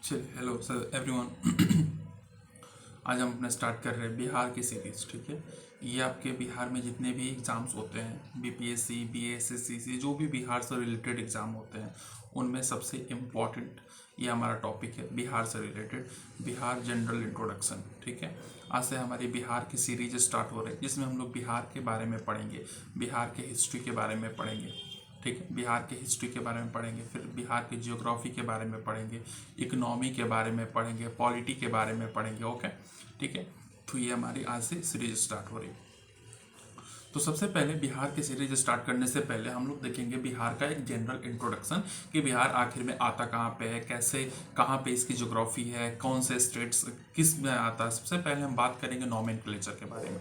चलिए hello sir everyone. आज हम अपना स्टार्ट कर रहे हैं बिहार की सीरीज। ठीक है, ये आपके बिहार में जितने भी एग्ज़ाम्स होते हैं, बीपीएससी, बीएसएससी, जो भी बिहार से रिलेटेड एग्ज़ाम होते हैं, उनमें सबसे इम्पॉर्टेंट ये हमारा टॉपिक है बिहार से रिलेटेड, बिहार जनरल इंट्रोडक्शन। ठीक है, आज से हमारी बिहार की सीरीज स्टार्ट हो रही है जिसमें हम लोग बिहार के बारे में पढ़ेंगे, बिहार के हिस्ट्री के बारे में पढ़ेंगे। ठीक है, बिहार के हिस्ट्री के बारे में पढ़ेंगे, फिर बिहार के जियोग्राफी के बारे में पढ़ेंगे, इकोनॉमी के बारे में पढ़ेंगे, पॉलिटी के बारे में पढ़ेंगे। ओके, ठीक है। तो ये हमारी आज से सीरीज स्टार्ट हो रही है। तो सबसे पहले बिहार की सीरीज स्टार्ट करने से पहले हम लोग देखेंगे बिहार का एक जनरल इंट्रोडक्शन कि बिहार आखिर में आता कहाँ पे है, कैसे, कहाँ पे इसकी ज्योग्राफी है, कौन से स्टेट्स किस में आता है। सबसे पहले हम बात करेंगे नॉमेनक्लेचर के बारे में।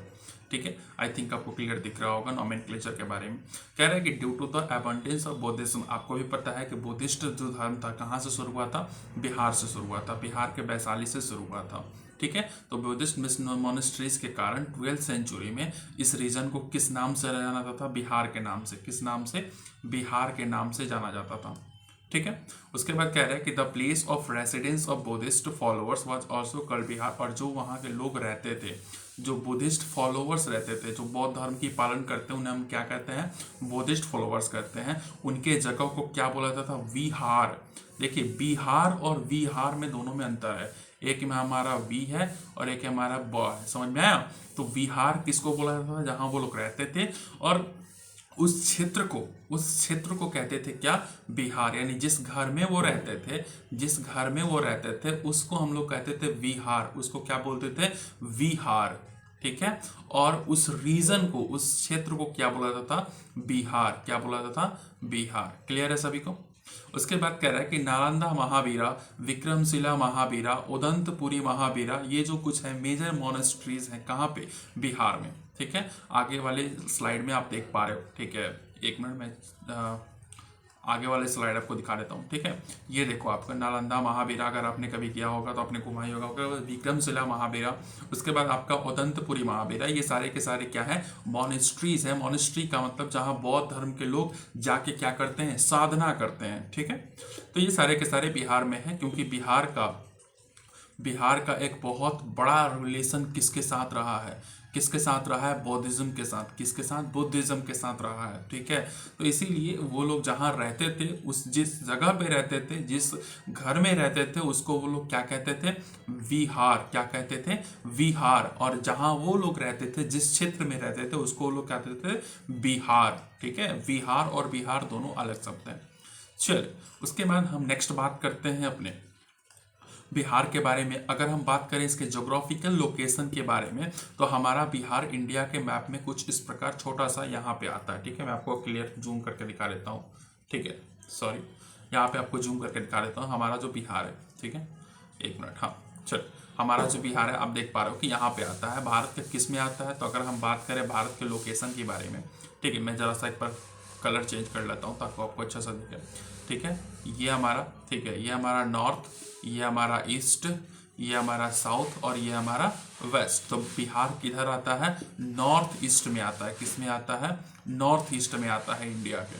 ठीक है, आई थिंक आपको क्लियर दिख रहा होगा नॉमेनक्लेचर के बारे में। कह रहा है कि due to the abundance of Buddhism, आपको भी पता है कि बुद्धिस्ट जो धर्म था कहाँ से शुरू हुआ था, बिहार से शुरू हुआ था, बिहार के वैशाली से शुरू हुआ था। ठीक है, तो बुद्धिस्ट मोनेस्ट्रीज के कारण 12th सेंचुरी में इस रीजन को किस नाम से जाना जाता था, बिहार के नाम से। किस नाम से? बिहार के नाम से जाना जाता था। ठीक है, उसके बाद कह रहे हैं कि the place of residence of Buddhist followers was also called Bihar, और जो वहाँ के लोग रहते थे, जो बुद्धिस्ट फॉलोअर्स रहते थे, जो बौद्ध धर्म की पालन करते हैं, उन्हें हम क्या कहते हैं? बुद्धिस्ट फॉलोअर्स कहते हैं। उनके जगह को क्या बोला जाता था? विहार। देखिए, बिहार और विहार में दोनों में अंतर है। एक में हमारा वी है और एक हमारा ब है। समझ में आया? तो विहार किसको बोला जाता था? जहाँ वो लोग रहते थे, और उस क्षेत्र को कहते थे क्या? बिहार। यानी जिस घर में वो रहते थे, जिस घर में वो रहते थे उसको हम लोग कहते थे विहार। उसको क्या बोलते थे? विहार। ठीक है, और उस रीजन को, उस क्षेत्र को क्या बोला जाता था? बिहार। क्या बोला जाता था? बिहार। क्लियर है सभी को? उसके बाद कह रहा है कि नालंदा महावीरा, विक्रमशिला महावीरा, उदंतपुरी महावीरा, ये जो कुछ है मेजर मोनेस्ट्रीज हैं कहाँ पे? बिहार में। ठीक है, आगे वाले स्लाइड में आप देख पा रहे हो। ठीक है, एक मिनट में आगे वाले स्लाइड आपको दिखा देता हूँ। ठीक है, ये देखो, आपका नालंदा महावीरा अगर आपने कभी किया होगा तो आपने घुमाई होगा, विक्रमशिला महावीरा, उसके बाद आपका उदंतपुरी महावीरा, ये सारे के सारे क्या है? मॉनेस्ट्रीज है। मॉनेस्ट्री का मतलब जहाँ बौद्ध धर्म के लोग जाके क्या करते हैं? साधना करते हैं। ठीक है, तो ये सारे के सारे बिहार में है, क्योंकि बिहार का एक बहुत बड़ा रिलेशन किसके साथ रहा है? किसके साथ रहा है? बौद्धिज्म के साथ। किसके साथ? बुद्धिज्म के साथ रहा है। ठीक है, तो इसीलिए वो लोग जहाँ रहते थे, उस जिस जगह पे रहते थे, जिस घर में रहते थे, उसको वो लोग क्या कहते थे? विहार। क्या कहते थे? विहार। और जहाँ वो लोग रहते थे, जिस क्षेत्र में रहते थे, उसको वो लोग कहते थे बिहार। ठीक है, विहार और बिहार दोनों अलग शब्द हैं। चल, उसके बाद हम नेक्स्ट बात करते हैं अपने बिहार के बारे में। अगर हम बात करें इसके जोग्राफिकल लोकेशन के बारे में, तो हमारा बिहार इंडिया के मैप में कुछ इस प्रकार छोटा सा यहाँ पे आता है। ठीक है, मैं आपको क्लियर जूम करके दिखा देता हूँ। ठीक है, सॉरी, यहाँ पे आपको जूम करके दिखा देता हूँ हमारा जो बिहार है। ठीक है, एक मिनट। हाँ, चल, हमारा जो बिहार है आप देख पा रहे हो कि यहाँ पे आता है। भारत के किस में आता है? तो अगर हम बात करें भारत के लोकेशन के बारे में, ठीक है, मैं जरा सा एक बार कलर चेंज कर लेता हूँ ताकि आपको अच्छा सा दिखे। ठीक है, ये हमारा, ठीक है, ये हमारा नॉर्थ, ये हमारा ईस्ट, ये हमारा साउथ और ये हमारा वेस्ट। तो बिहार किधर आता है? नॉर्थ ईस्ट में आता है। किस में आता है? नॉर्थ ईस्ट में आता है इंडिया के।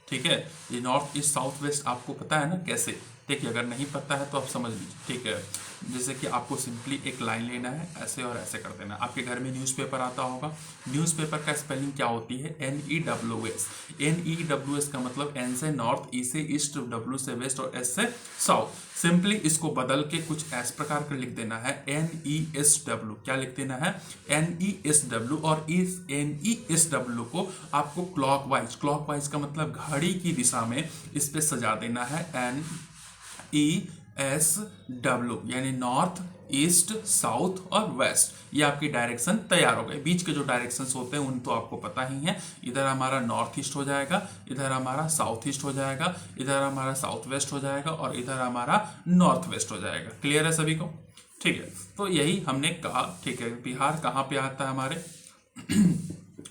ठीक है, ये नॉर्थ ईस्ट साउथ वेस्ट आपको पता है ना कैसे? देखिए, अगर नहीं पता है तो आप समझ लीजिए। ठीक है, जैसे कि आपको सिंपली एक लाइन लेना है, ऐसे और ऐसे कर देना। आपके घर में न्यूज़पेपर आता होगा, न्यूज़पेपर का स्पेलिंग क्या होती है? NEWS। NEWS का मतलब N से नॉर्थ, E से ईस्ट, W से वेस्ट और S से साउथ। सिंपली इसको बदल के कुछ इस प्रकार का लिख देना है NESW। क्या लिख देना है? NESW। और इस NESW को आपको क्लॉकवाइज का मतलब घड़ी की दिशा में इस पे सजा देना है। NESW यानी नॉर्थ, ईस्ट, साउथ और वेस्ट। ये आपकी डायरेक्शन तैयार हो गए। बीच के जो डायरेक्शंस होते हैं उन तो आपको पता ही है। इधर हमारा नॉर्थ ईस्ट हो जाएगा, इधर हमारा साउथ ईस्ट हो जाएगा, इधर हमारा साउथ वेस्ट हो जाएगा और इधर हमारा नॉर्थ वेस्ट हो जाएगा। क्लियर है सभी को? ठीक है, तो यही हमने कहा। ठीक है, बिहार कहाँ पे आता है हमारे?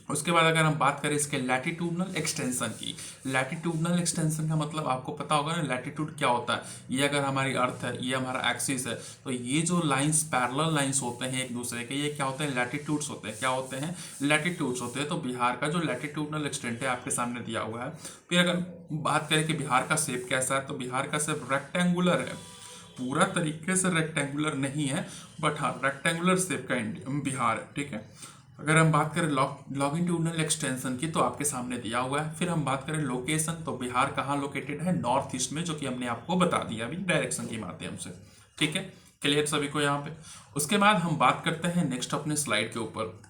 उसके बाद अगर हम बात करें इसके लैटिट्यूडनल एक्सटेंशन की, लैटिट्यूडनल एक्सटेंशन का मतलब आपको पता होगा ना, लैटिट्यूड क्या होता है? ये अगर हमारी अर्थ है, ये हमारा एक्सिस है, तो ये जो लाइंस, पैरेलल लाइंस होते हैं एक दूसरे के, ये क्या होते हैं? लैटिट्यूड्स होते हैं। क्या होते हैं? लैटिट्यूड्स होते हैं। तो बिहार का जो लैटिट्यूडनल एक्सटेंट है आपके सामने दिया हुआ है। फिर अगर बात करें कि बिहार का शेप कैसा है, तो बिहार का शेप रेक्टेंगुलर है। पूरा तरीके से रेक्टेंगुलर नहीं है, बट हाँ रेक्टेंगुलर शेप का बिहार है, ठीक है। अगर हम बात करें लॉन्गिट्यूडनल एक्सटेंशन की तो आपके सामने दिया हुआ है। फिर हम बात करें लोकेशन, तो बिहार कहाँ लोकेटेड है, नॉर्थ ईस्ट में, जो कि हमने आपको बता दिया अभी डायरेक्शन के माध्यम से, ठीक है। क्लियर सभी को यहाँ पे। उसके बाद हम बात करते हैं नेक्स्ट अपने स्लाइड के ऊपर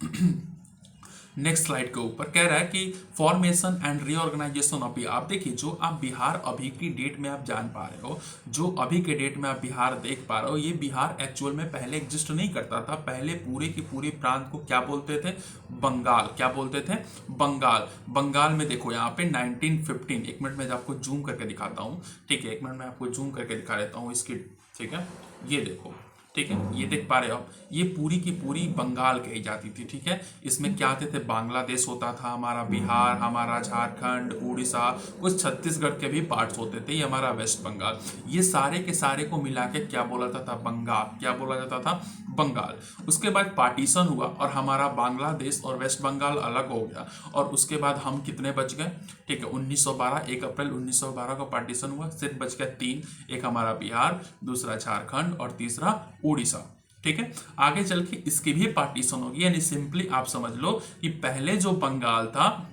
नेक्स्ट स्लाइड के ऊपर कह रहा है कि formation and reorganisation of Bihar. आप देखिए, जो आप बिहार अभी की डेट में आप जान पा रहे हो, जो अभी के डेट में आप बिहार देख पा रहे हो, ये बिहार एक्चुअल में पहले एग्जिस्ट नहीं करता था। पहले पूरे की पूरी प्रांत को क्या बोलते थे, बंगाल। क्या बोलते थे, बंगाल। बंगाल में देखो यहाँ पे 1915, एक मिनट में आपको जूम करके दिखाता हूँ, ठीक है, एक मिनट में आपको जूम करके दिखा देता हूँ इसकी, ठीक है। ये देखो, ठीक है, ये देख पा रहे हो आप, ये पूरी की पूरी बंगाल कही जाती थी, ठीक है। इसमें क्या आते थे, बांग्लादेश होता था, हमारा बिहार, हमारा झारखंड, उड़ीसा, कुछ छत्तीसगढ़ के भी पार्ट्स होते थे, ये हमारा वेस्ट बंगाल। ये सारे के सारे को मिला के क्या बोला जाता था, बंगाल। क्या बोला जाता था, बंगाल। उसके बाद पार्टीशन हुआ और हमारा बांग्लादेश और वेस्ट बंगाल अलग हो गया, और उसके बाद हम कितने बच गए, ठीक है, 1912, 1 अप्रैल 1912 का पार्टीशन हुआ, सिर्फ बच गया 3, एक हमारा बिहार, दूसरा झारखंड और तीसरा उड़ीसा, ठीक है। आगे चल के इसकी भी पार्टीशन होगी, यानी सिंपली आप समझ लो कि पहले जो बंगाल था,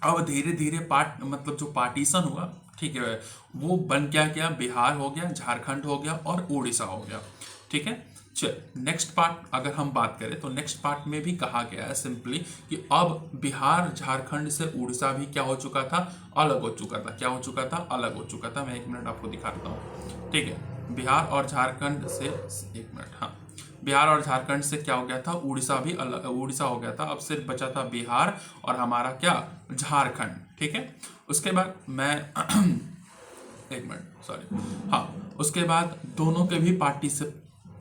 अब धीरे धीरे मतलब जो पार्टीशन हुआ, ठीक है, वो बन क्या गया, बिहार हो गया, झारखंड हो गया और उड़ीसा हो गया, ठीक है। चल नेक्स्ट पार्ट अगर हम बात करें तो नेक्स्ट पार्ट में भी कहा गया है सिंपली कि अब बिहार झारखंड से उड़ीसा भी क्या हो चुका था, अलग हो चुका था। क्या हो चुका था, अलग हो चुका था। मैं एक मिनट आपको दिखाता हूँ, ठीक है। बिहार और झारखंड से, एक मिनट, हाँ, बिहार और झारखंड से क्या हो गया था, उड़ीसा भी अलग, उड़ीसा हो गया था। अब सिर्फ बचा था बिहार और हमारा क्या, झारखंड, ठीक है। उसके बाद मैं एक मिनट, सॉरी, हाँ, उसके बाद दोनों के भी पार्टी से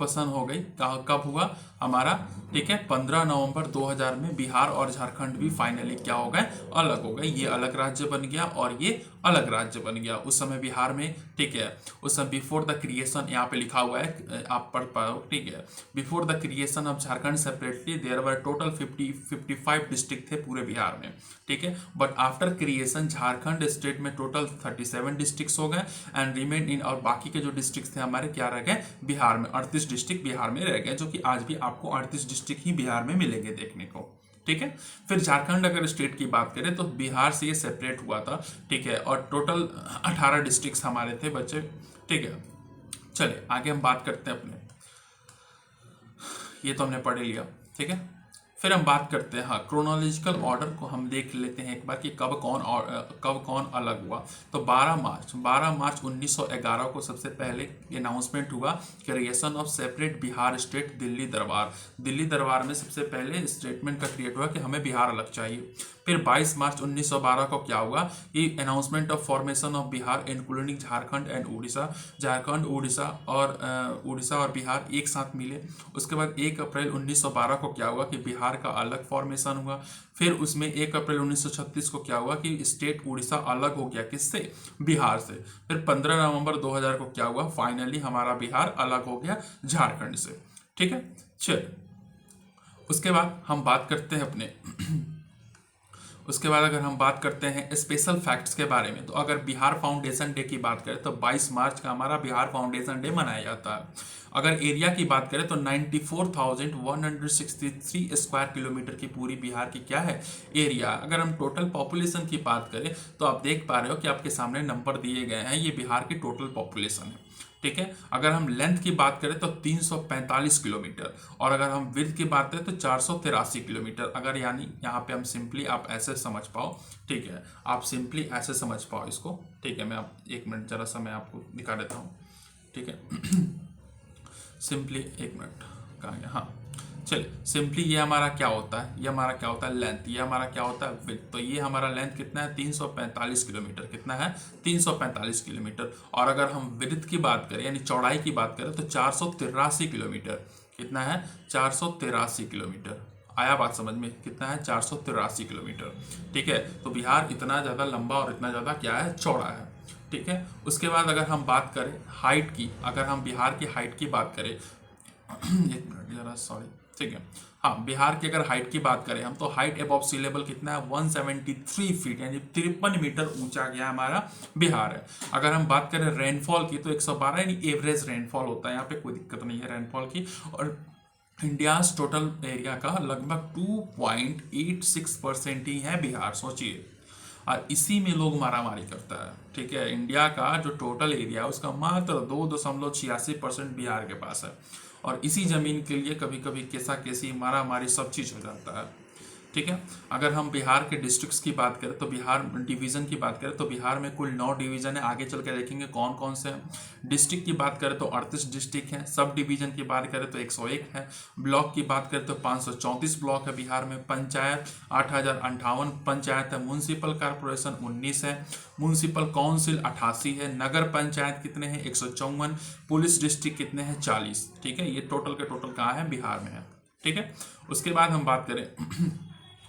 पसंद हो गई। कब हुआ हमारा, ठीक है, 15 नवंबर 2000 में बिहार और झारखंड भी फाइनली क्या हो गए, अलग हो गए। ये अलग राज्य बन गया और ये अलग राज्य बन गया। उस समय बिहार में, ठीक है, उस समय बिफोर द क्रिएशन, यहाँ पे लिखा हुआ है, आप पढ़ पाओ, ठीक है। Before the creation of Jharkhand separately there were total 55 district थे पूरे बिहार में, ठीक है। But after creation Jharkhand state में टोटल 37 डिस्ट्रिक्ट हो गए एंड रिमेन इन, और बाकी के जो डिस्ट्रिक्ट थे हमारे क्या रह गए, बिहार में 38 डिस्ट्रिक्ट बिहार में रह गए, जो कि आज भी आपको 38 डिस्ट्रिक्ट ही बिहार में मिलेंगे देखने को, ठीक है। फिर झारखंड अगर स्टेट की बात करें तो बिहार से ये सेपरेट हुआ था, ठीक है, और टोटल 18 डिस्ट्रिक्ट हमारे थे बच्चे, ठीक है। चलिए आगे हम बात करते हैं अपने, ये तो हमने पढ़ लिया, ठीक है। फिर हम बात करते हैं, हाँ, क्रोनोलॉजिकल ऑर्डर को हम देख लेते हैं एक बार कि कब कौन अलग हुआ। तो 12 मार्च 1911 को सबसे पहले अनाउंसमेंट हुआ creation of separate Bihar state. Delhi दरबार में सबसे पहले स्टेटमेंट का क्रिएट हुआ कि हमें बिहार अलग चाहिए। फिर 22 मार्च 1912 को क्या हुआ कि announcement of formation of Bihar including Jharkhand and Orissa. Jharkhand, Orissa और बिहार एक साथ मिले। उसके बाद 1 अप्रैल 1912 को क्या हुआ कि बिहार का अलग फॉर्मेशन हुआ। फिर उसमें 1 अप्रैल 1936 को क्या हुआ कि स्टेट उड़ीसा अलग हो गया, किससे, बिहार से। फिर 15 नवंबर 2000 को क्या हुआ, फाइनली हमारा बिहार अलग हो गया झारखंड से, ठीक है। चल उसके बाद हम बात करते हैं अपने उसके बाद अगर हम बात करते हैं स्पेशल फैक्ट्स के बारे में, तो अगर बिहार फाउंडेशन डे की बात करें तो 22 मार्च का हमारा बिहार फाउंडेशन डे मनाया जाता है। अगर एरिया की बात करें तो 94,163 स्क्वायर किलोमीटर की पूरी बिहार की क्या है, एरिया। अगर हम टोटल पॉपुलेशन की बात करें तो आप देख पा रहे हो कि आपके सामने नंबर दिए गए हैं, ये बिहार की टोटल पॉपुलेशन है, ठीक है। अगर हम लेंथ की बात करें तो 345 किलोमीटर, और अगर हम विड्थ की बात करें तो 483 किलोमीटर। अगर यानी यहाँ पे हम सिंपली आप ऐसे समझ पाओ, ठीक है, आप सिंपली ऐसे समझ पाओ इसको, ठीक है। मैं आप एक मिनट जरा सा मैं आपको दिखा देता हूँ, ठीक है। सिंपली एक मिनट, कहाँ गया, हाँ, चलिए सिंपली ये हमारा क्या होता है, ये हमारा क्या होता है लेंथ, ये हमारा क्या होता है विड्थ। तो ये हमारा लेंथ कितना है, 345 किलोमीटर। कितना है, 345 किलोमीटर। और अगर हम विड्थ की बात करें यानी चौड़ाई की बात करें तो 483 किलोमीटर। कितना है, 483 किलोमीटर। आया बात समझ में, कितना है, 483 किलोमीटर, ठीक है। तो बिहार इतना ज़्यादा लंबा और इतना ज़्यादा क्या है, चौड़ा है, ठीक है। उसके बाद अगर हम बात करें हाइट की, अगर हम बिहार की हाइट की बात करें एक मिनट जरा, सॉरी, ठीक है। हाँ, बिहार की अगर हाइट की बात करें हम, तो हाइट अबव सी लेवल कितना है, 173 फीट, यानी 53 मीटर ऊंचा गया हमारा बिहार है। अगर हम बात करें रेनफॉल की, तो 112 यानी एवरेज रेनफॉल होता है, यहाँ पे कोई दिक्कत नहीं है रेनफॉल की। और इंडियाज टोटल एरिया का लगभग 2.86% ही है बिहार, सोचिए। और इसी में लोग मारामारी करता है, ठीक है। इंडिया का जो टोटल एरिया है उसका मात्र 2.86% बिहार के पास है। और इसी जमीन के लिए कभी कभी केसा केसी मारामारी सब चीज़ हो जाता है, ठीक है। अगर हम बिहार के डिस्ट्रिक्ट्स की बात करें, तो बिहार डिवीज़न की बात करें, तो बिहार में कुल 9 डिवीज़न है। आगे चल के देखेंगे कौन कौन से हैं। डिस्ट्रिक्ट की बात करें तो 38 डिस्ट्रिक्ट हैं। सब डिवीज़न की बात करें तो 101 है। ब्लॉक की बात करें तो 534 ब्लॉक है बिहार में। पंचायत 8058 पंचायत है। म्यूनसिपल कॉर्पोरेशन 19 है। म्यूनसिपल काउंसिल 88 है। नगर पंचायत कितने हैं, 154। पुलिस डिस्ट्रिक्ट कितने हैं, 40, ठीक है। ये टोटल के टोटल कहाँ है, बिहार में है, ठीक है। उसके बाद हम बात करें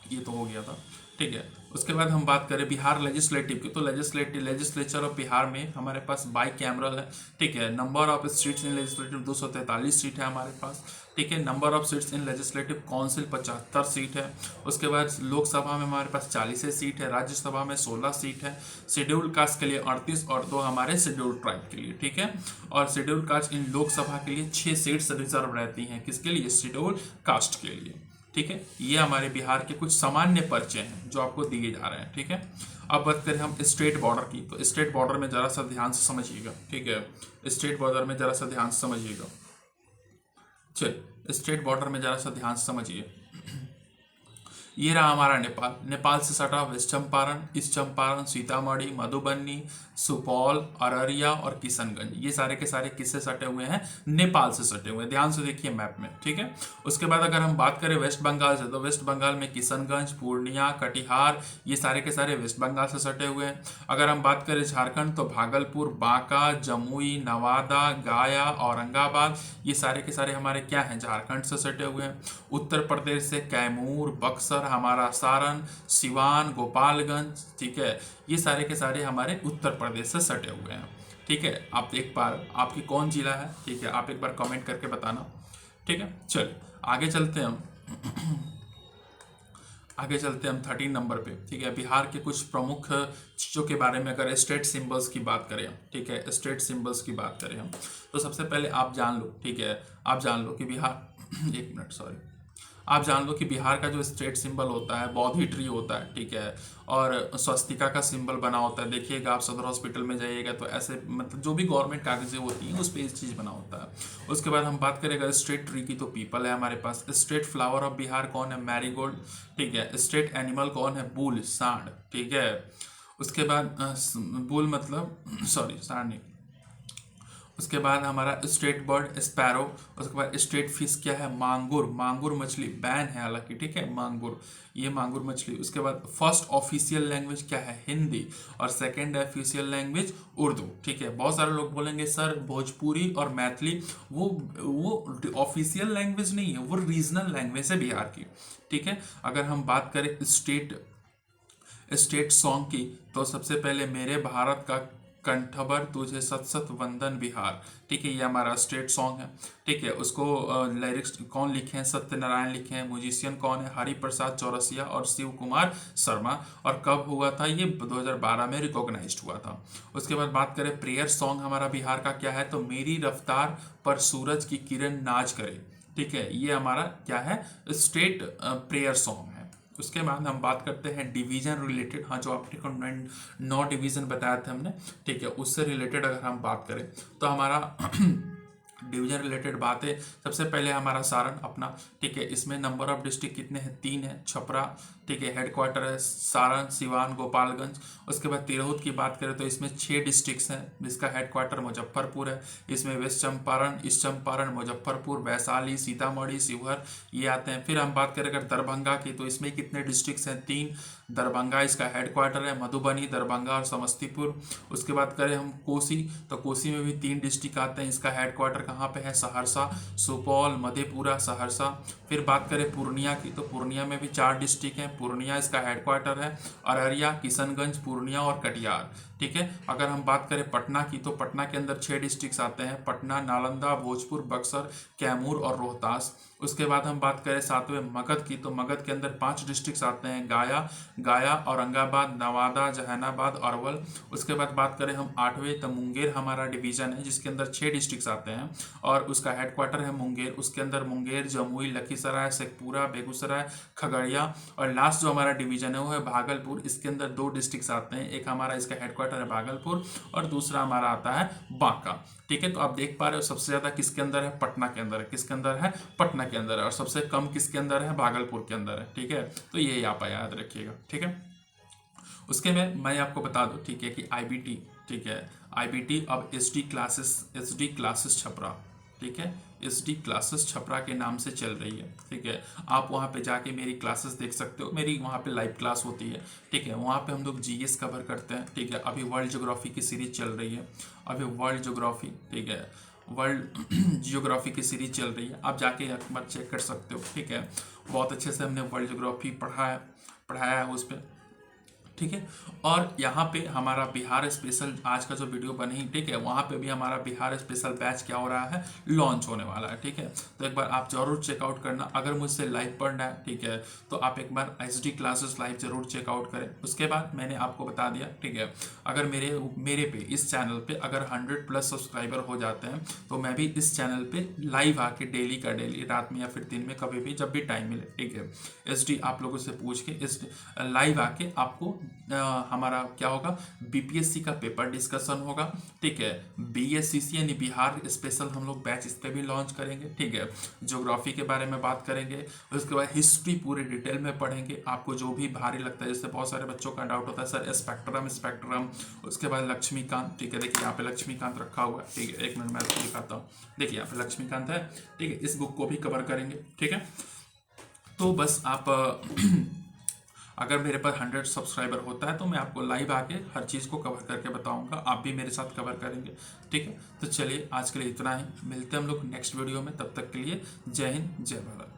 ये तो हो गया था, ठीक है। उसके बाद हम बात करें बिहार लेजिस्लेटिव की, तो लेजिस्लेचर ऑफ बिहार में हमारे पास बाई कैमरल है, ठीक है। Number of seats in legislative 243 seat है हमारे पास, ठीक है। Number of seats in legislative council 75 seat है। उसके बाद लोकसभा में हमारे पास 40 सीट है। राज्यसभा में 16 सीट है। शेड्यूल्ड कास्ट के लिए 38 और 2 हमारे शेड्यूल्ड ट्राइब के लिए, ठीक है। और शेड्यूल्ड कास्ट इन लोकसभा के लिए 6 सीट्स रिजर्व रहती हैं, किसके लिए, शेड्यूल्ड कास्ट के लिए, ठीक है। ये हमारे बिहार के कुछ सामान्य परिचय हैं जो आपको दिए जा रहे हैं, ठीक है। अब बात करें हम स्टेट बॉर्डर की, तो स्टेट बॉर्डर में जरा सा ध्यान से समझिएगा, ठीक है। स्टेट बॉर्डर में जरा सा ध्यान से समझिएगा, चलिए स्टेट बॉर्डर में जरा सा ध्यान से समझिए। ये रहा हमारा नेपाल। नेपाल से सटा वेस्ट चंपारण, ईस्ट चंपारण, सीतामढ़ी, मधुबनी, सुपौल, अररिया और किशनगंज, ये सारे के सारे किससे सटे हुए हैं, नेपाल से सटे हुए हैं। ध्यान से देखिए मैप में, ठीक है। उसके बाद अगर हम बात करें वेस्ट बंगाल से, तो वेस्ट बंगाल में किशनगंज, पूर्णिया, कटिहार, ये सारे के सारे वेस्ट बंगाल से सटे हुए हैं। अगर हम बात करें झारखंड, तो भागलपुर, बांका, जमुई, नवादा, गया, औरंगाबाद, ये सारे के सारे हमारे क्या हैं, झारखंड से सटे हुए हैं। उत्तर प्रदेश से कैमूर, बक्सर, हमारा सारण, सिवान, गोपालगंज, ठीक है, ये सारे के सारे हमारे उत्तर प्रदेश से सटे हुए हैं, ठीक है। आप एक बार आपकी कौन जिला है, ठीक है, आप एक बार कमेंट करके बताना, ठीक है। चलिए आगे चलते हैं हम आगे चलते हैं हम 13 नंबर पे, ठीक है। बिहार के कुछ प्रमुख चीज़ों के बारे में अगर स्टेट सिंबल्स की बात करें, ठीक है, स्टेट सिंबल्स की बात करें हम, तो सबसे पहले आप जान लो, ठीक है, आप जान लो कि बिहार एक मिनट सॉरी आप जान लो कि बिहार का जो स्टेट सिंबल होता है बौद्धि ट्री होता है, ठीक है। और स्वस्तिका का सिंबल बना होता है। देखिएगा आप सदर हॉस्पिटल में जाइएगा तो ऐसे मतलब जो भी गवर्नमेंट कागजें होती हैं उस पर इस चीज़ बना होता है। उसके बाद हम बात करेंगे स्टेट ट्री की, तो पीपल है हमारे पास। स्टेट फ्लावर ऑफ बिहार कौन है, मैरीगोल्ड, ठीक है। स्टेट एनिमल कौन है, बुल, सांड, ठीक है। उसके बाद बुल मतलब सॉरी सांड नहीं। उसके बाद हमारा स्टेट बर्ड स्पैरो। उसके बाद स्टेट फिश क्या है, मांगुर, मांगुर मछली बैन है हालांकि, ठीक है, मांगुर, ये मांगुर मछली। उसके बाद फर्स्ट ऑफिशियल लैंग्वेज क्या है, हिंदी, और सेकंड ऑफिशियल लैंग्वेज उर्दू, ठीक है। बहुत सारे लोग बोलेंगे सर भोजपुरी और मैथिली वो ऑफिशियल लैंग्वेज नहीं है, वो रीजनल लैंग्वेज है बिहार की, ठीक है। अगर हम बात करें स्टेट सॉन्ग की, तो सबसे पहले मेरे भारत का कंठबर तुझे सत सत वंदन बिहार, ठीक है, ये हमारा स्टेट सॉन्ग है, ठीक है। उसको लिरिक्स कौन लिखे हैं, सत्यनारायण लिखे हैं। म्यूजिशियन कौन है, हरिप्रसाद चौरसिया और शिव कुमार शर्मा। और कब हुआ था ये, 2012 में रिकॉग्नाइज्ड हुआ था। उसके बाद बात करें प्रेयर सॉन्ग हमारा बिहार का क्या है, तो मेरी रफ्तार पर सूरज की किरण नाच करे, ठीक है, ये हमारा क्या है, स्टेट प्रेयर सॉन्ग है। उसके बाद हम बात करते हैं डिवीजन रिलेटेड, हाँ जो आपने को 9 डिवीजन बताया था हमने, ठीक है, उससे रिलेटेड अगर हम बात करें तो हमारा डिवीजन रिलेटेड बात है। सबसे पहले हमारा सारण अपना, ठीक है, इसमें नंबर ऑफ डिस्ट्रिक्ट कितने हैं, 3 है। छपरा, ठीक है, हेडक्वार्टर है सारण, सिवान, गोपालगंज। उसके बाद तिरहुत की बात करें तो इसमें 6 डिस्ट्रिक्ट्स हैं जिसका हेडक्वार्टर मुजफ्फरपुर है। इसमें वेस्ट चंपारण, ईस्ट चंपारण, मुजफ्फरपुर, वैशाली, सीतामढ़ी, शिवहर, ये आते हैं। फिर हम बात करें अगर दरभंगा की, तो इसमें कितने डिस्ट्रिक्ट्स हैं, 3। दरभंगा इसका हेडक्वार्टर है। मधुबनी, दरभंगा और समस्तीपुर। उसके बाद करें हम कोसी, तो कोसी में भी 3 डिस्ट्रिक्ट आते हैं, इसका हेडक्वार्टर कहाँ पे है, सहरसा, सुपौल, मधेपुरा, सहरसा। फिर बात करें पूर्णिया की, तो पूर्णिया में भी 4 डिस्ट्रिक्ट हैं। पूर्णिया इसका हेडक्वार्टर है। अररिया, किशनगंज, पूर्णिया और कटिहार, ठीक है। अगर हम बात करें पटना की, तो पटना के अंदर 6 डिस्ट्रिक्ट्स आते हैं, पटना, नालंदा, भोजपुर, बक्सर, कैमूर और रोहतास। उसके बाद हम बात करें 7वें मगध की, तो मगध के अंदर 5 डिस्ट्रिक्ट्स आते हैं, गया, औरंगाबाद, नवादा, जहानाबाद, अरवल। उसके बाद बात करें हम 8वें, तो मुंगेर हमारा डिवीजन है जिसके अंदर 6 डिस्ट्रिक्ट्स आते हैं और उसका हेडक्वार्टर है मुंगेर। उसके अंदर मुंगेर, जमुई, लखीसराय, शेखपुरा, बेगूसराय, खगड़िया और लास्ट जो हमारा डिवीजन है वो है भागलपुर। इसके अंदर 2 डिस्ट्रिक्ट्स आते हैं, एक हमारा इसका हेडक्वार्टर है भागलपुर और दूसरा हमारा आता है बांका। ठीक है, तो आप देख पा रहे हो सबसे ज्यादा किसके अंदर है, पटना के अंदर है। किसके अंदर है, पटना के अंदर है। और सबसे कम किसके अंदर है, भागलपुर के अंदर है। ठीक है, तो ये आप याद रखिएगा। ठीक है, उसके में मैं आपको बता दूं, ठीक है, कि आईबीटी, ठीक है, आईबीटी अब एसडी क्लासेस छपरा, ठीक है, एसडी क्लासेस छपरा के नाम से चल रही है। ठीक है, आप वहाँ पे जाके मेरी क्लासेस देख सकते हो, मेरी वहाँ पे लाइव क्लास होती है। ठीक है, वहाँ पे हम लोग जीएस कवर करते हैं। ठीक है, अभी वर्ल्ड ज्योग्राफी की सीरीज चल रही है, अभी वर्ल्ड ज्योग्राफी, ठीक है, वर्ल्ड जियोग्राफी की सीरीज चल रही है, आप जाके एक बार चेक कर सकते हो। ठीक है, बहुत अच्छे से हमने वर्ल्ड ज्योग्राफी पढ़ाया है उस पर। ठीक है, और यहाँ पे हमारा बिहार स्पेशल आज का जो वीडियो बनी, ठीक है, वहाँ पे भी हमारा बिहार स्पेशल बैच क्या हो रहा है, लॉन्च होने वाला है। ठीक है, तो एक बार आप जरूर चेकआउट करना। अगर मुझसे लाइव पढ़ना है, ठीक है, तो आप एक बार एचडी क्लासेस लाइव जरूर चेकआउट करें। उसके बाद मैंने आपको बता दिया, ठीक है, अगर मेरे पे इस चैनल पे अगर 100+ सब्सक्राइबर हो जाते हैं तो मैं भी इस चैनल पे लाइव आके डेली का डेली, रात में या फिर दिन में, कभी भी जब भी टाइम मिले, ठीक है, एचडी आप लोगों से पूछ के इस लाइव आके आपको हमारा क्या होगा, बीपीएससी का पेपर डिस्कशन होगा। ठीक है, बीएससीसी यानी बिहार स्पेशल हम लोग बैच इस पे भी लॉन्च करेंगे। ठीक है, ज्योग्राफी के बारे में बात करेंगे, उसके बाद हिस्ट्री पूरी डिटेल में पढ़ेंगे। आपको जो भी भारी लगता है, जैसे बहुत सारे बच्चों का डाउट होता है सर स्पेक्ट्रम, उसके बाद लक्ष्मीकांत। ठीक है, देखिए यहाँ पे लक्ष्मीकांत रखा हुआ है। ठीक है, एक मिनट मैं आपको दिखाता हूँ, देखिए यहाँ पे लक्ष्मीकांत है। ठीक है, इस बुक को भी कवर करेंगे। ठीक है, तो बस आप अगर मेरे पर 100 सब्सक्राइबर होता है तो मैं आपको लाइव आके हर चीज़ को कवर करके बताऊंगा, आप भी मेरे साथ कवर करेंगे। ठीक है, तो चलिए आज के लिए इतना ही, मिलते हैं हम लोग नेक्स्ट वीडियो में। तब तक के लिए जय हिंद, जय भारत।